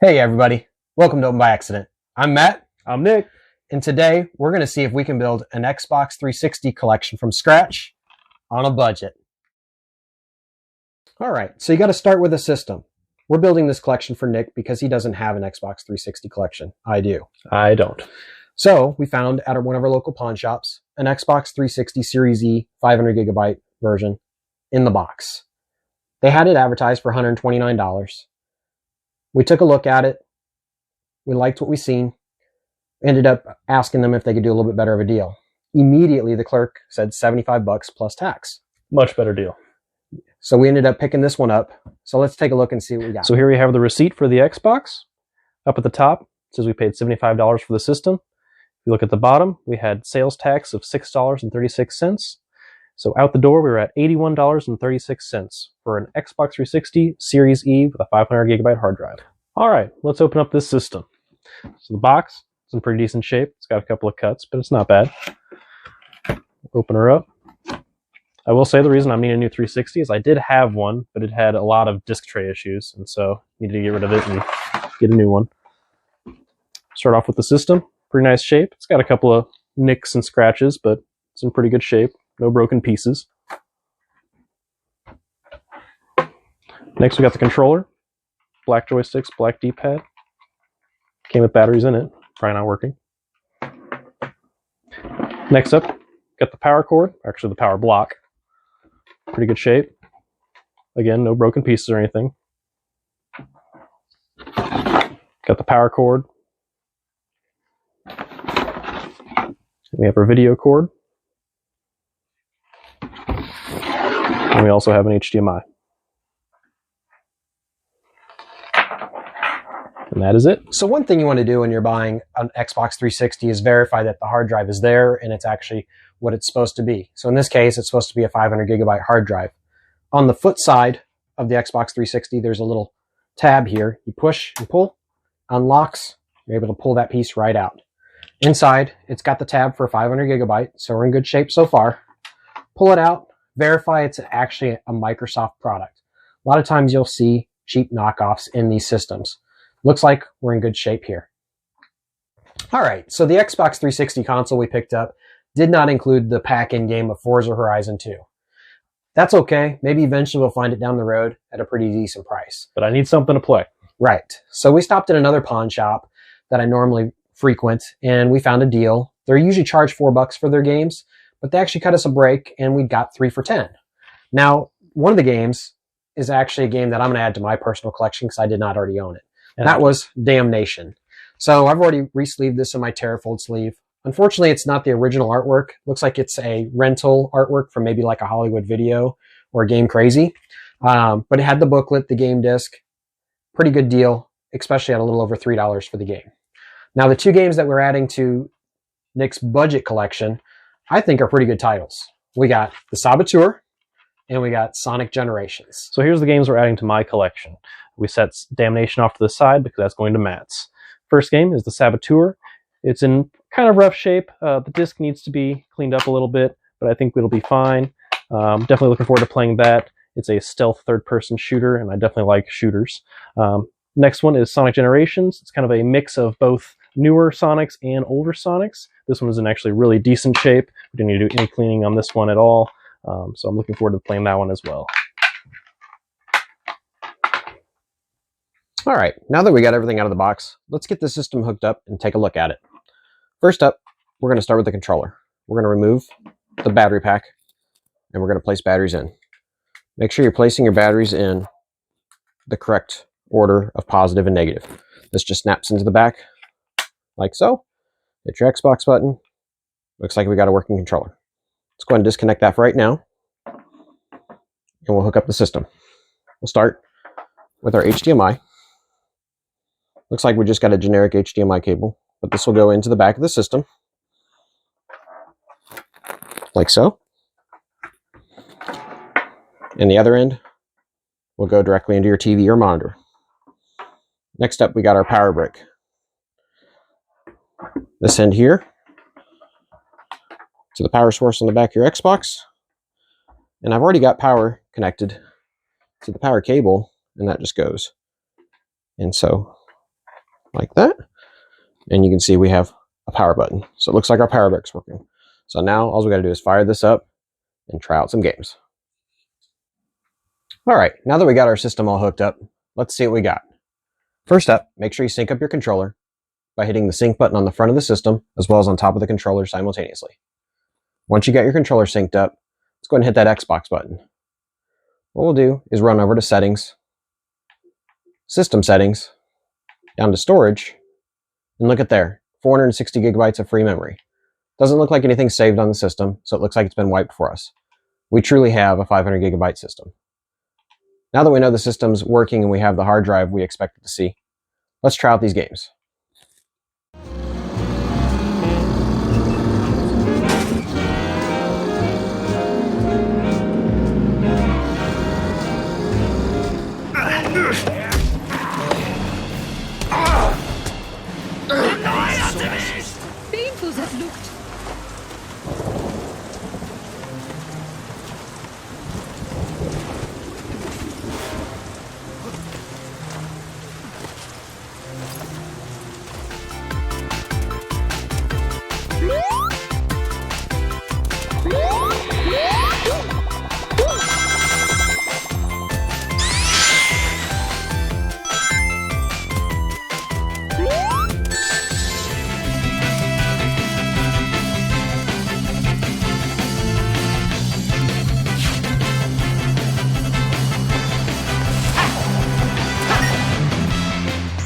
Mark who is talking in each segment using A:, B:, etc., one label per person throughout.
A: Hey everybody, welcome to Open by Accident. I'm Matt.
B: I'm Nick.
A: And today we're going to see if we can build an Xbox 360 collection from scratch on a budget. Alright, so you got to start with a system. We're building this collection for Nick because he doesn't have an Xbox 360 collection. I do.
B: I don't.
A: So we found at one of our local pawn shops an Xbox 360 Series E 500 gigabyte version in the box. They had it advertised for $129. We took a look at it. We liked what we seen. Ended up asking them if they could do a little bit better of a deal. Immediately, the clerk said $75 plus tax.
B: Much better deal.
A: So we ended up picking this one up. So let's take a look and see what we got.
B: So here we have the receipt for the Xbox. Up at the top, it says we paid $75 for the system. If you look at the bottom, we had sales tax of $6.36. So out the door, we were at $81.36 for an Xbox 360 Series E with a 500 gigabyte hard drive. All right, let's open up this system. So the box is in pretty decent shape. It's got a couple of cuts, but it's not bad. Open her up. I will say the reason I'm needing a new 360 is I did have one, but it had a lot of disk tray issues, and so needed to get rid of it and get a new one. Start off with the system. Pretty nice shape. It's got a couple of nicks and scratches, but it's in pretty good shape. No broken pieces. Next, we got the controller. Black joysticks, black D-pad. Came with batteries in it. Probably not working. Next up, got the power cord. Actually, the power block. Pretty good shape. Again, no broken pieces or anything. Got the power cord. We have our video cord. And we also have an HDMI. And that is it.
A: So one thing you want to do when you're buying an Xbox 360 is verify that the hard drive is there and it's actually what it's supposed to be. So in this case, it's supposed to be a 500 gigabyte hard drive. On the foot side of the Xbox 360, there's a little tab here. You push and pull, unlocks, you're able to pull that piece right out. Inside, it's got the tab for 500 gigabyte, so we're in good shape so far. Pull it out, verify it's actually a Microsoft product. A lot of times you'll see cheap knockoffs in these systems. Looks like we're in good shape here. All right, so the Xbox 360 console we picked up did not include the pack-in game of Forza Horizon 2. That's okay. Maybe eventually we'll find it down the road at a pretty decent price.
B: But I need something to play.
A: Right. So we stopped at another pawn shop that I normally frequent, and we found a deal. They're usually charged $4 for their games, but they actually cut us a break, and we got 3 for $10. Now, one of the games is actually a game that I'm going to add to my personal collection because I did not already own it. And that was Damnation. So I've already re-sleeved this in my Terrafold sleeve. Unfortunately, it's not the original artwork. Looks like it's a rental artwork from maybe like a Hollywood Video or Game Crazy. But it had the booklet, the game disc. Pretty good deal, especially at a little over $3 for the game. Now, the 2 games that we're adding to Nick's budget collection, I think are pretty good titles. We got The Saboteur, and we got Sonic Generations.
B: So here's the games we're adding to my collection. We set Damnation off to the side because that's going to Matt's. First game is The Saboteur. It's in kind of rough shape. The disc needs to be cleaned up a little bit, but I think it'll be fine. Definitely looking forward to playing that. It's a stealth third-person shooter, and I definitely like shooters. Next one is Sonic Generations. It's kind of a mix of both newer Sonics and older Sonics. This one is in actually really decent shape. We didn't need to do any cleaning on this one at all. So I'm looking forward to playing that one as well.
A: All right, now that we got everything out of the box, let's get the system hooked up and take a look at it. First up, we're going to start with the controller. We're going to remove the battery pack, and we're going to place batteries in. Make sure you're placing your batteries in the correct order of positive and negative. This just snaps into the back, like so. Hit your Xbox button. Looks like we got a working controller. Let's go ahead and disconnect that for right now, and we'll hook up the system. We'll start with our HDMI. Looks like we just got a generic HDMI cable, but this will go into the back of the system, like so. And the other end will go directly into your TV or monitor. Next up, we got our power brick. This end here to the power source on the back of your Xbox. And I've already got power connected to the power cable, and that just goes. And so like that. And you can see we have a power button. So it looks like our power brick's working. So now all we got to do is fire this up and try out some games. All right, now that we got our system all hooked up, let's see what we got. First up, make sure you sync up your controller by hitting the sync button on the front of the system as well as on top of the controller simultaneously. Once you got your controller synced up, let's go ahead and hit that Xbox button. What we'll do is run over to Settings, System Settings, down to Storage, and look at there, 460 gigabytes of free memory. Doesn't look like anything's saved on the system, so it looks like it's been wiped for us. We truly have a 500 gigabyte system. Now that we know the system's working and we have the hard drive we expected to see, let's try out these games.
C: Painful that looked.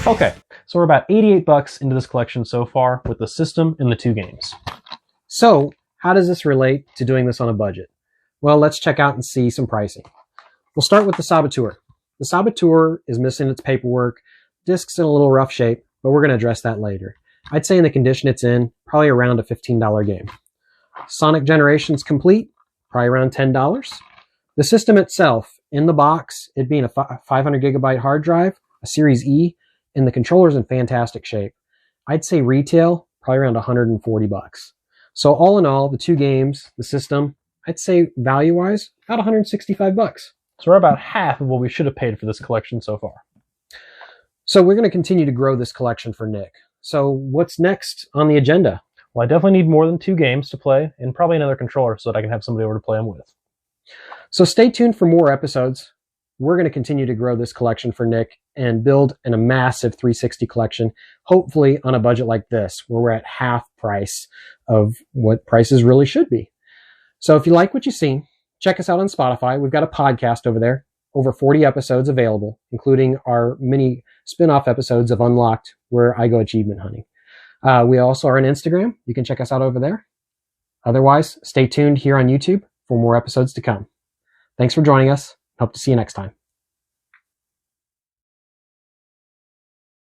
B: Okay, so we're about 88 bucks into this collection so far with the system and the 2 games.
A: So how does this relate to doing this on a budget? Well, let's check out and see some pricing. We'll start with the Saboteur. The Saboteur is missing its paperwork, disc's in a little rough shape, but we're going to address that later. I'd say in the condition it's in, probably around a $15 game. Sonic Generations Complete, probably around $10. The system itself, in the box, it being a 500 gigabyte hard drive, a Series E, and the controller's in fantastic shape. I'd say retail, probably around 140 bucks. So all in all, the 2 games, the system, I'd say value-wise, about 165 bucks.
B: So we're about half of what we should have paid for this collection so far.
A: So we're going to continue to grow this collection for Nick. So what's next on the agenda?
B: Well, I definitely need more than 2 games to play and probably another controller so that I can have somebody over to play them with.
A: So stay tuned for more episodes. We're going to continue to grow this collection for Nick and build a massive 360 collection, hopefully on a budget like this, where we're at half price of what prices really should be. So if you like what you've seen, check us out on Spotify. We've got a podcast over there, over 40 episodes available, including our mini spin-off episodes of Unlocked, where I go achievement hunting. We also are on Instagram. You can check us out over there. Otherwise, stay tuned here on YouTube for more episodes to come. Thanks for joining us. Hope to see you next time.